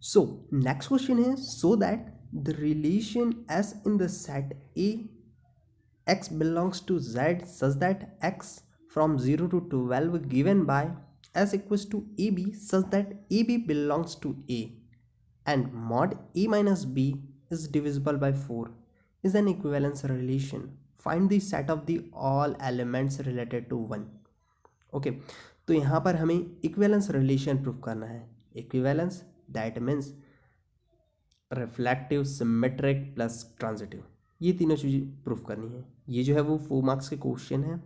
So next question is, so that the relation S in the set A x belongs to Z such that x from 0 to 12 given by S equals to AB such that AB belongs to A and mod A minus B is divisible by 4 is an equivalence relation. Find the set of the all elements related to 1. Okay तो यहाँ पर हमें equivalence relation proof करना है. Equivalence that means reflective, symmetric plus transitive, ये तीनों चीज़ें proof करनी है. ये जो है वो 4 मार्क्स के क्वेश्चन है.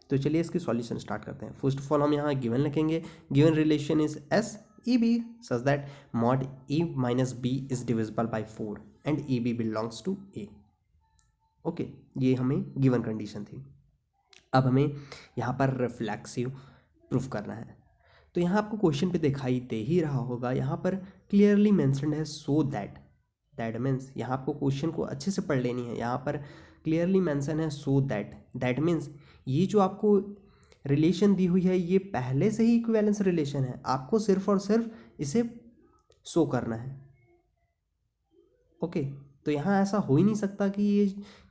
तो चलिए इसकी सॉल्यूशन स्टार्ट करते हैं. फर्स्ट ऑफ ऑल हम यहाँ गिवन लिखेंगे. Given relation is s e b such that mod a minus b is divisible by 4 and a b belongs to a. Okay, ये हमें गिवन कंडीशन थी. अब हमें यहाँ पर रिफ्लेक्सिव प्रूफ करना है. तो यहाँ आपको क्वेश्चन पे दिखाई दे ही रहा होगा, यहाँ पर क्लियरली मेंशन्ड है सो दैट. दैट मीन्स यहाँ आपको क्वेश्चन को अच्छे से पढ़ लेनी है. यहाँ पर क्लियरली मेंशन है सो दैट. दैट मीन्स ये जो आपको रिलेशन दी हुई है ये पहले से ही इक्विवेलेंस रिलेशन है. आपको सिर्फ और सिर्फ इसे शो करना है. ओके, तो यहाँ ऐसा हो ही नहीं सकता कि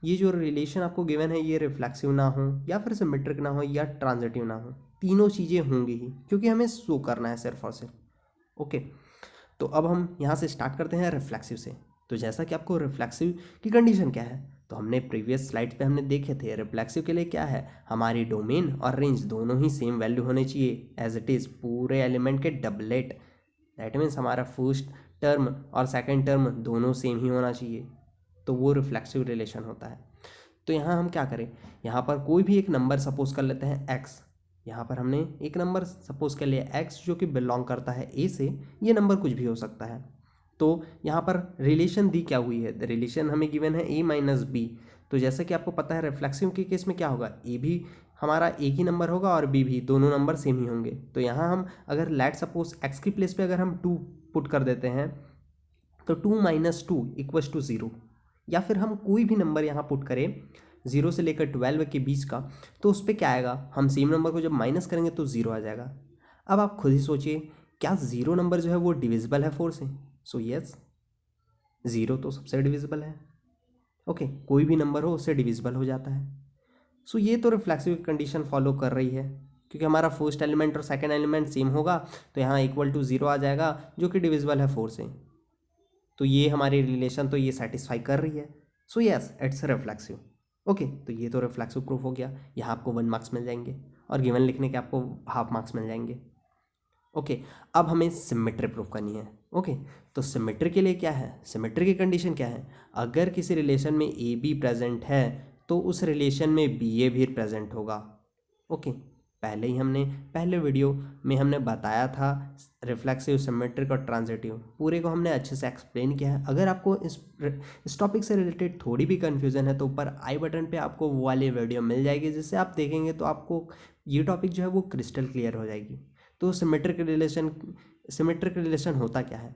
ये जो रिलेशन आपको गिवन है ये रिफ्लेक्सिव ना हो या फिर सिमेट्रिक ना हो या ट्रांजिटिव ना हो. तीनों चीज़ें होंगी ही क्योंकि हमें शो करना है सिर्फ और सिर्फ. ओके, तो अब हम यहाँ से स्टार्ट करते हैं रिफ्लेक्सिव से. तो जैसा कि आपको रिफ्लेक्सिव की कंडीशन क्या है, तो हमने प्रीवियस स्लाइड पे हमने देखे थे. रिफ्लेक्सिव के लिए क्या है, हमारी डोमेन और रेंज दोनों ही सेम वैल्यू होने चाहिए एज इट इज़ पूरे एलिमेंट के डबलेट. दैट मीन्स हमारा फर्स्ट टर्म और सेकंड टर्म दोनों सेम ही होना चाहिए. तो वो रिफ्लेक्सिव रिलेशन होता है. तो यहाँ हम क्या करें, यहाँ पर कोई भी एक नंबर सपोज कर लेते हैं x. यहाँ पर हमने एक नंबर सपोज कर लिया x जो कि बिलोंग करता है a से. ये नंबर कुछ भी हो सकता है. तो यहाँ पर रिलेशन दी क्या हुई है, रिलेशन हमें गिवन है a माइनस बी. तो जैसे कि आपको पता है रिफ्लेक्सिव के केस में क्या होगा, a भी हमारा एक ही नंबर होगा और b भी, दोनों नंबर सेम ही होंगे. तो यहाँ हम अगर लेट सपोज x की प्लेस पे अगर हम 2 पुट कर देते हैं तो 2 माइनस 2 इक्वल्स टू 0, या फिर हम कोई भी नंबर यहाँ पुट करें 0 से लेकर 12 के बीच का, तो उस पर क्या आएगा, हम सेम नंबर को जब माइनस करेंगे तो 0 आ जाएगा. अब आप खुद ही सोचिए, क्या 0 नंबर जो है वो डिविजिबल है 4 से? सो यस, 0 तो सबसे डिविजिबल है. ओके, कोई भी नंबर हो उससे डिविजिबल हो जाता है. सो ये तो रिफ्लेक्सिव कंडीशन फॉलो कर रही है क्योंकि हमारा फर्स्ट एलिमेंट और सेकेंड एलिमेंट सेम होगा. तो यहाँ इक्वल टू 0 आ जाएगा जो कि डिविजिबल है 4 से. तो ये हमारी रिलेशन तो ये सेटिस्फाई कर रही है. So yes, it's reflexive. Okay, तो ये तो रिफ्लेक्सिव प्रूफ हो गया. यहाँ आपको 1 मार्क्स मिल जाएंगे और गिवन लिखने के आपको हाफ मार्क्स मिल जाएंगे. ओके, अब हमें सिमेट्री प्रूफ करनी है. ओके, तो सिमेट्री के लिए क्या है, सिमेट्री की कंडीशन क्या है, अगर किसी रिलेशन में ए बी प्रेजेंट है तो उस रिलेशन में बी ए भी प्रेजेंट होगा. ओके, पहले ही पहले वीडियो में हमने बताया था रिफ्लेक्सिव, सिमेट्रिक और ट्रांजिटिव, पूरे को हमने अच्छे से एक्सप्लेन किया है. अगर आपको इस टॉपिक से रिलेटेड थोड़ी भी कन्फ्यूज़न है तो ऊपर आई बटन पे आपको वो वाली वीडियो मिल जाएगी, जिससे आप देखेंगे तो आपको ये टॉपिक जो है वो क्रिस्टल क्लियर हो जाएगी. तो सिमेट्रिक रिलेशन होता क्या है,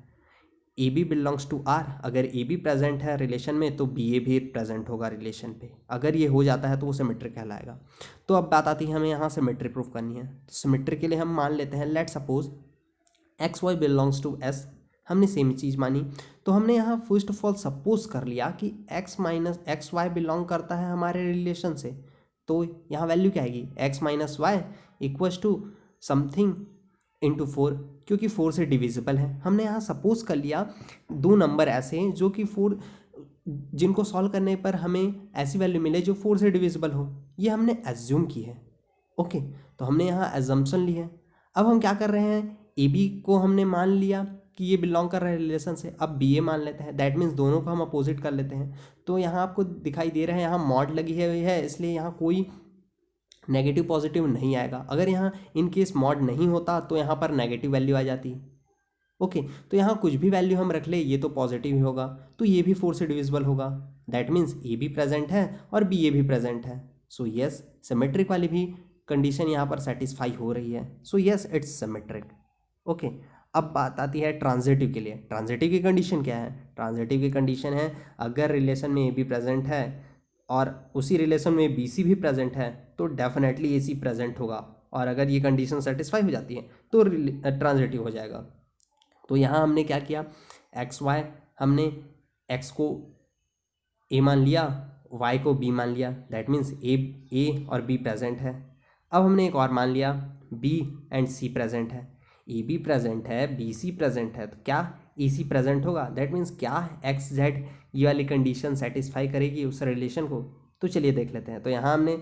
a b belongs to r. अगर ए बी प्रेजेंट है रिलेशन में तो बी ए भी प्रेजेंट होगा रिलेशन पे. अगर ये हो जाता है तो वो सिमेट्री कहलाएगा. तो अब बात आती है हमें यहाँ सिमेट्री प्रूफ करनी है. तो सिमेट्री के लिए हम मान लेते हैं, let suppose x y belongs to s. हमने सेम चीज़ मानी. तो हमने यहाँ फर्स्ट ऑफ ऑल सपोज कर लिया कि x minus x y belong करता है हमारे रिलेशन से. तो यहाँ वैल्यू क्या आएगी, x minus y equals to something into 4, क्योंकि 4 से डिविजिबल है. हमने यहाँ सपोज कर लिया 2 नंबर ऐसे हैं जो कि 4, जिनको सॉल्व करने पर हमें ऐसी वैल्यू मिले जो 4 से डिविजिबल हो. ये हमने एज्यूम की है. ओके, तो हमने यहाँ एजम्पशन ली है. अब हम क्या कर रहे हैं, ए बी को हमने मान लिया कि ये बिलोंग कर रहा है रिलेशन से. अब बी ए मान लेते हैं, दैट मीन्स दोनों को हम अपोजिट कर लेते हैं. तो यहाँ आपको दिखाई दे रहा है यहाँ मॉड लगी है इसलिए यहाँ कोई नेगेटिव पॉजिटिव नहीं आएगा. अगर यहाँ इन केस मॉड नहीं होता तो यहाँ पर नेगेटिव वैल्यू आ जाती. ओके, तो यहाँ कुछ भी वैल्यू हम रख ले ये तो पॉजिटिव ही होगा. तो ये भी 4 से डिविजिबल होगा. दैट मीन्स ए भी प्रेजेंट है और बी ए भी प्रेजेंट है. सो यस, सिमेट्रिक वाली भी कंडीशन यहाँ पर सेटिस्फाई हो रही है. So yes, it's symmetric. Okay, अब बात आती है ट्रांजिटिव के लिए. ट्रांजिटिव की कंडीशन क्या है, ट्रांजिटिव की कंडीशन है अगर रिलेशन में ए बी प्रेजेंट है और उसी रिलेशन में बी सी भी प्रेजेंट है तो डेफिनेटली ए सी प्रेजेंट होगा. और अगर ये कंडीशन सेटिस्फाई हो जाती है तो ट्रांजिटिव हो जाएगा. तो यहाँ हमने क्या किया, एक्स वाई हमने एक्स को ए मान लिया, वाई को बी मान लिया, दैट मीन्स ए और बी प्रेजेंट है। अब हमने एक और मान लिया, बी एंड सी प्रेजेंट है, ए बी प्रेजेंट है, बी सी प्रेजेंट है, तो क्या ए सी प्रेजेंट होगा, दैट मीन्स क्या एक्स जेड ये वाली कंडीशन सेटिस्फाई करेगी उस रिलेशन को। तो चलिए देख लेते हैं। तो यहाँ हमने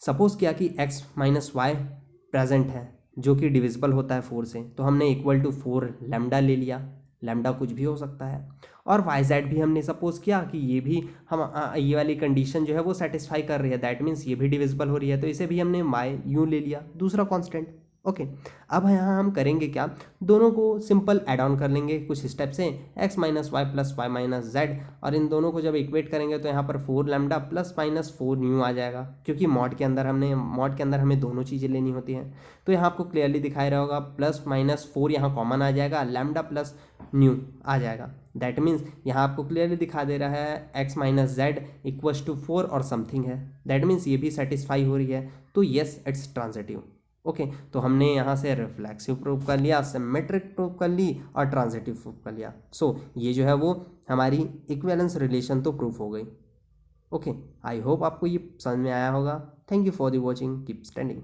सपोज किया कि एक्स माइनस वाई प्रेजेंट है जो कि डिविजिबल होता है 4 से, तो हमने इक्वल टू 4 लैम्डा ले लिया, लैम्डा कुछ भी हो सकता है। और वाई जेड भी हमने सपोज किया कि ये भी हम ये वाली कंडीशन जो है वो सेटिस्फाई कर रही है, दैट मीन्स ये भी डिविजिबल हो रही है, तो इसे भी हमने वाई यूँ ले लिया, दूसरा कॉन्स्टेंट। ओके, अब यहाँ हम करेंगे क्या, दोनों को सिंपल ऐड ऑन कर लेंगे कुछ स्टेप से, x minus y plus y minus z, और इन दोनों को जब इक्वेट करेंगे तो यहाँ पर 4 लैम्डा प्लस माइनस 4 न्यू आ जाएगा, क्योंकि मॉड के अंदर हमें दोनों चीज़ें लेनी होती हैं। तो यहाँ आपको क्लियरली दिखाई रहा होगा, प्लस माइनस 4 यहाँ कॉमन आ जाएगा, लैम्डा प्लस न्यू आ जाएगा, दैट मीन्स यहाँ आपको क्लियरली दिखा दे रहा है x minus z equals to 4 और समथिंग है, दैट मीन्स ये भी सेटिस्फाई हो रही है, तो येस इट्स ट्रांजिटिव। ओके, तो हमने यहाँ से रिफ्लेक्सिव प्रूव कर लिया, सिमेट्रिक प्रूव कर ली और ट्रांजिटिव प्रूव कर लिया। सो ये जो है वो हमारी इक्विवेलेंस रिलेशन तो प्रूफ हो गई। ओके, आई होप आपको ये समझ में आया होगा। Thank you for the watching, keep standing.